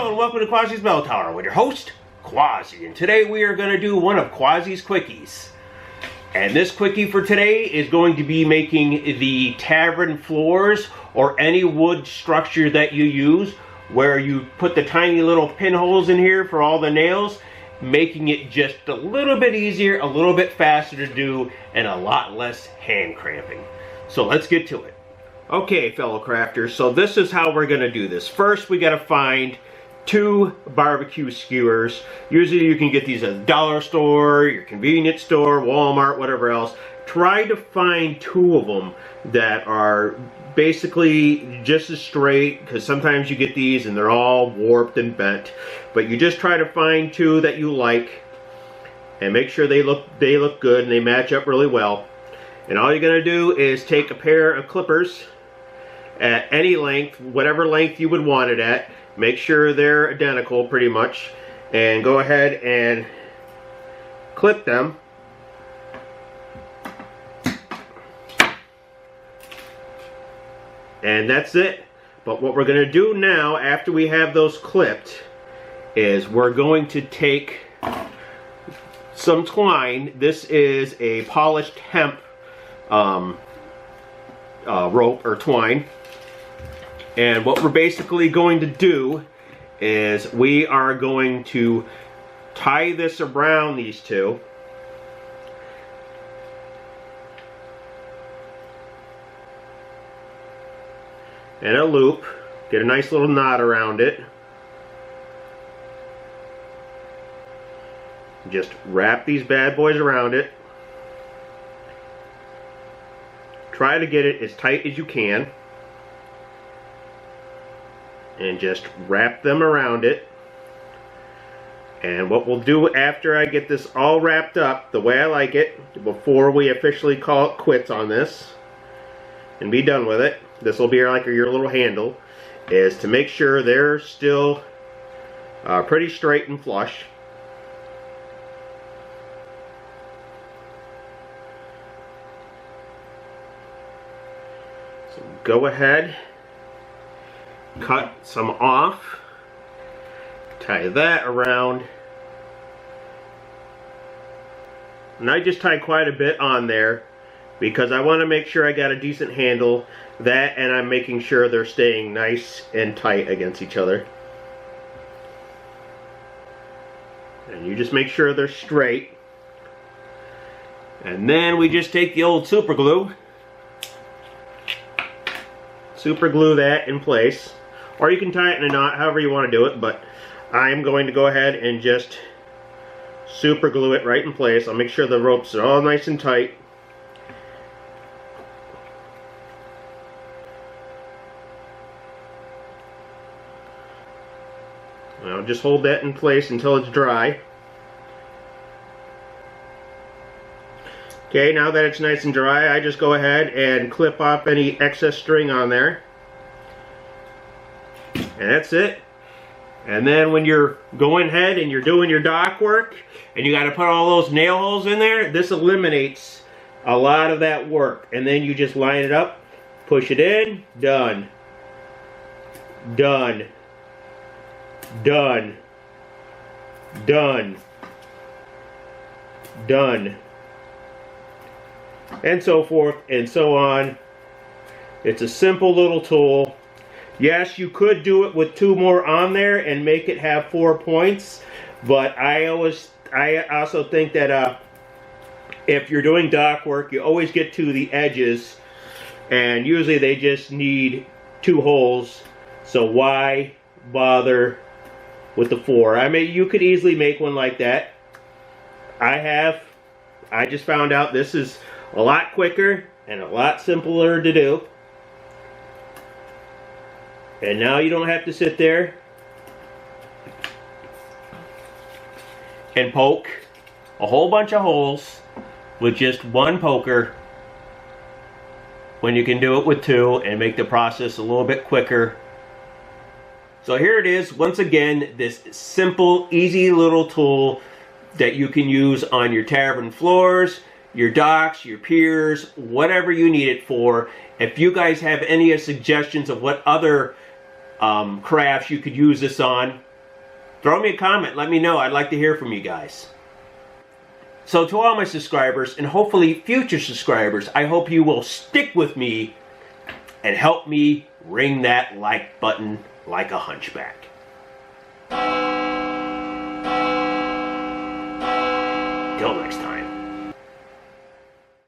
Hello and welcome to Quasi's Bell Tower with your host, Quasi. And today we are going to do one of Quasi's quickies. And this quickie for today is going to be making the tavern floors or any wood structure that you use, where you put the tiny little pinholes in here for all the nails, making it just a little bit easier, a little bit faster to do, and a lot less hand cramping. So let's get to it. Okay, fellow crafters, so this is how we're going to do this. First, we got to find 2 barbecue skewers. Usually you can get these at the dollar store, your convenience store, Walmart, whatever else. Try to find 2 of them that are basically just as straight, because sometimes you get these and they're all warped and bent. But you just try to find 2 that you like and make sure they look good and they match up really well. And all you're going to do is take a pair of clippers at any length, whatever length you would want it at. Make sure they're identical pretty much, and go ahead and clip them. And that's it. But what we're going to do now, after we have those clipped, is we're going to take some twine. This is a polished hemp rope or twine. And what we're basically going to do is we are going to tie this around these 2. And a loop. Get a nice little knot around it. Just wrap these bad boys around it. Try to get it as tight as you can. And just wrap them around it. And what we'll do after I get this all wrapped up the way I like it, before we officially call it quits on this and be done with it, this will be like your little handle, is to make sure they're still pretty straight and flush. So go ahead, cut some off, tie that around, and I just tie quite a bit on there because I want to make sure I got a decent handle. That, and I'm making sure they're staying nice and tight against each other. And you just make sure they're straight. And then we just take the old super glue that in place. Or you can tie it in a knot, however you want to do it, but I'm going to go ahead and just super glue it right in place. I'll make sure the ropes are all nice and tight. Now just hold that in place until it's dry. Okay, now that it's nice and dry, I just go ahead and clip off any excess string on there. And that's it. And then when you're going ahead and you're doing your dock work and you got to put all those nail holes in there, this eliminates a lot of that work. And then you just line it up, push it in, done. Done. Done. Done. Done. And so forth and so on. It's a simple little tool. Yes, you could do it with 2 more on there and make it have 4 points, but I also think that if you're doing dock work, you always get to the edges, and usually they just need 2 holes, so why bother with the 4? I mean, you could easily make one like that. I just found out this is a lot quicker and a lot simpler to do. And now you don't have to sit there and poke a whole bunch of holes with just 1 poker, when you can do it with 2 and make the process a little bit quicker. So here it is, once again, this simple, easy little tool that you can use on your tavern floors, your docks, your piers, whatever you need it for. If you guys have any suggestions of what other crafts you could use this on, Throw me a comment. Let me know. I'd like to hear from you guys. So to all my subscribers, and hopefully future subscribers, I hope you will stick with me and help me ring that like button like a hunchback. Till next time.